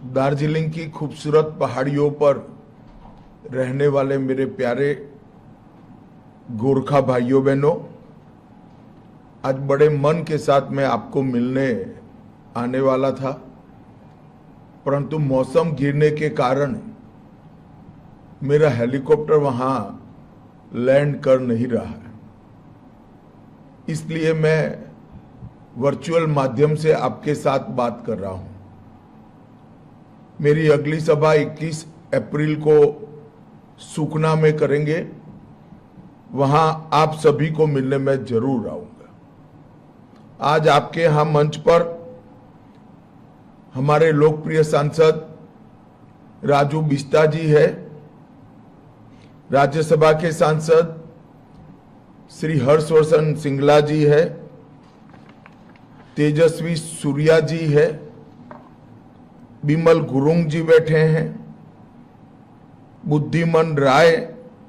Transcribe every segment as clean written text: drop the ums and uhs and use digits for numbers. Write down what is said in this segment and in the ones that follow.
दार्जिलिंग की खूबसूरत पहाड़ियों पर रहने वाले मेरे प्यारे गोरखा भाइयों बहनों, आज बड़े मन के साथ मैं आपको मिलने आने वाला था, परंतु मौसम गिरने के कारण मेरा हेलीकॉप्टर वहां लैंड कर नहीं रहा है। इसलिए मैं वर्चुअल माध्यम से आपके साथ बात कर रहा हूं। मेरी अगली सभा 21 अप्रैल को सुखना में करेंगे, वहां आप सभी को मिलने में जरूर आऊंगा। आज आपके यहां मंच पर हमारे लोकप्रिय सांसद राजू बिस्ता जी है, राज्यसभा के सांसद श्री हर्षवर्धन सिंगला जी है, तेजस्वी सूर्या जी है, बिमल गुरुंग जी बैठे हैं, बुद्धिमन राय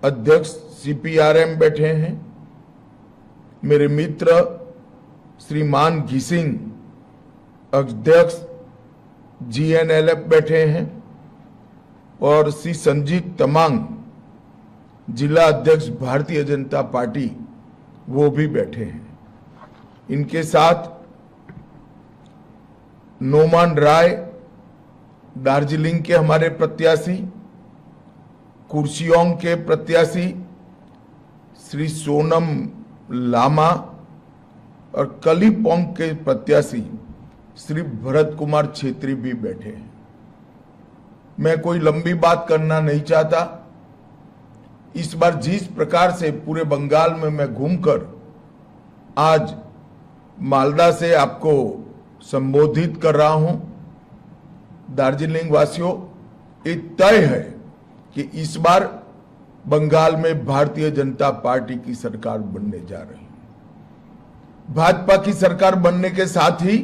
अध्यक्ष सीपीआरएम बैठे हैं, मेरे मित्र श्रीमान घिसिंग अध्यक्ष जीएनएलएफ बैठे हैं और श्री संजीत तमांग जिला अध्यक्ष भारतीय जनता पार्टी वो भी बैठे हैं। इनके साथ नोमान राय दार्जिलिंग के हमारे प्रत्याशी, कुर्सियोंग के प्रत्याशी श्री सोनम लामा और कलीपोंग के प्रत्याशी श्री भरत कुमार छेत्री भी बैठे हैं। मैं कोई लंबी बात करना नहीं चाहता। इस बार जिस प्रकार से पूरे बंगाल में मैं घूमकर आज मालदा से आपको संबोधित कर रहा हूं, दार्जिलिंग वासियों, ये तय है कि इस बार बंगाल में भारतीय जनता पार्टी की सरकार बनने जा रही है। भाजपा की सरकार बनने के साथ ही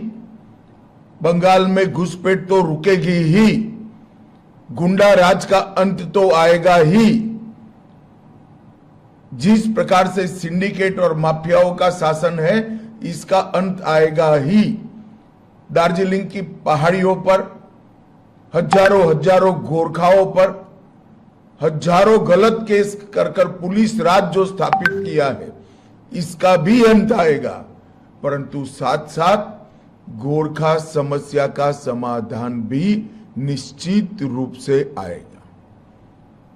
बंगाल में घुसपैठ तो रुकेगी ही, गुंडा राज का अंत तो आएगा ही। जिस प्रकार से सिंडिकेट और माफियाओं का शासन है, इसका अंत आएगा ही। दार्जिलिंग की पहाड़ियों पर हजारों गोरखाओं पर हजारों गलत केस कर पुलिस राज जो स्थापित किया है, इसका भी अंत आएगा, परंतु साथ साथ गोरखा समस्या का समाधान भी निश्चित रूप से आएगा।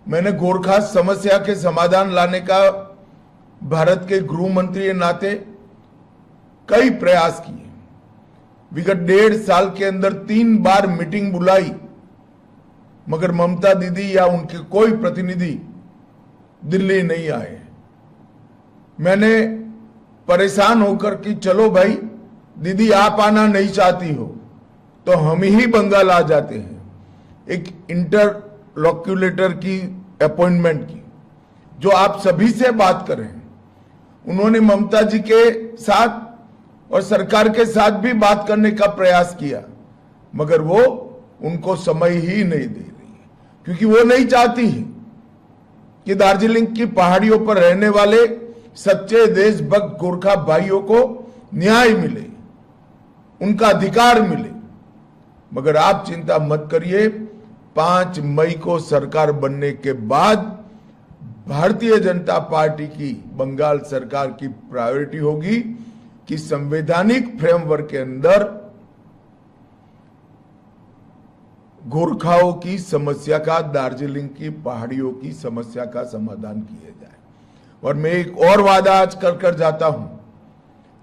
मैंने गोरखा समस्या के समाधान लाने का भारत के गृह मंत्री के नाते कई प्रयास किए। विगत 1.5 साल के अंदर 3 बार मीटिंग बुलाई, मगर ममता दीदी या उनके कोई प्रतिनिधि दिल्ली नहीं आए। मैंने परेशान होकर कि चलो भाई, दीदी आप आना नहीं चाहती हो तो हम ही बंगाल आ जाते हैं। एक इंटरलोक्यूलेटर की अपॉइंटमेंट की, जो आप सभी से बात कर रहे हैं। उन्होंने ममता जी के साथ और सरकार के साथ भी बात करने का प्रयास किया, मगर वो उनको समय ही नहीं दे रही है, क्योंकि वो नहीं चाहती है कि दार्जिलिंग की पहाड़ियों पर रहने वाले सच्चे देशभक्त गोरखा भाइयों को न्याय मिले, उनका अधिकार मिले। मगर आप चिंता मत करिए, 5 मई को सरकार बनने के बाद भारतीय जनता पार्टी की बंगाल सरकार की प्रायोरिटी होगी कि संवैधानिक फ्रेमवर्क के अंदर गोरखाओं की समस्या का, दार्जिलिंग की पहाड़ियों की समस्या का समाधान किया जाए। और मैं एक और वादा आज कर जाता हूं,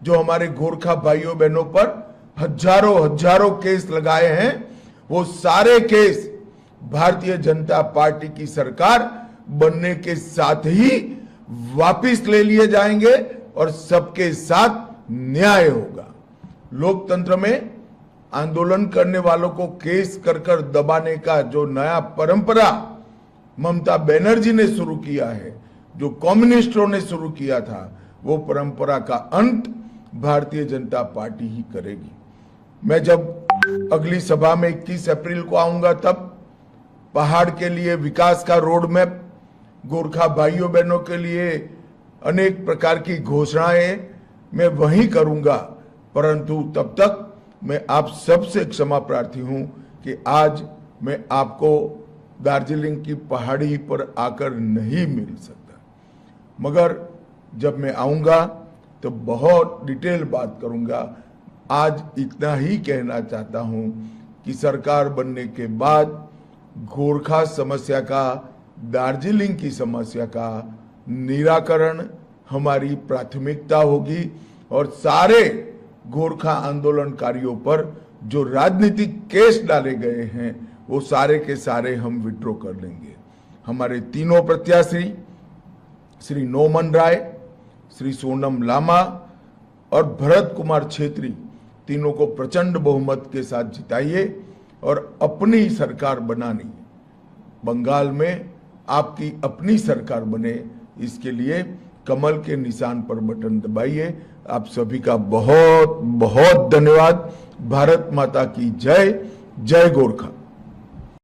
जो हमारे गोरखा भाइयों बहनों पर हजारों केस लगाए हैं, वो सारे केस भारतीय जनता पार्टी की सरकार बनने के साथ ही वापस ले लिए जाएंगे और सबके साथ न्याय होगा। लोकतंत्र में आंदोलन करने वालों को केस कर दबाने का जो नया परंपरा ममता बनर्जी ने शुरू किया है, जो कम्युनिस्टों ने शुरू किया था, वो परंपरा का अंत भारतीय जनता पार्टी ही करेगी। मैं जब अगली सभा में 21 अप्रैल को आऊंगा, तब पहाड़ के लिए विकास का रोड मैप, गोरखा भाइयों बहनों के लिए अनेक प्रकार की घोषणाएं मैं वहीं करूंगा, परंतु तब तक मैं आप सबसे क्षमा प्रार्थी हूं कि आज मैं आपको दार्जिलिंग की पहाड़ी पर आकर नहीं मिल सकता, मगर जब मैं आऊंगा तो बहुत डिटेल बात करूंगा। आज इतना ही कहना चाहता हूं कि सरकार बनने के बाद गोरखा समस्या का, दार्जिलिंग की समस्या का निराकरण हमारी प्राथमिकता होगी और सारे गोरखा आंदोलनकारियों पर जो राजनीतिक केस डाले गए हैं वो सारे के सारे हम विड्रॉ कर लेंगे। हमारे तीनों प्रत्याशी श्री नोमन राय, श्री सोनम लामा और भरत कुमार छेत्री, तीनों को प्रचंड बहुमत के साथ जिताइए और अपनी सरकार बनानी है। बंगाल में आपकी अपनी सरकार बने, इसके लिए कमल के निशान पर बटन दबाइए। आप सभी का बहुत बहुत धन्यवाद। भारत माता की जय। जय गोरखा।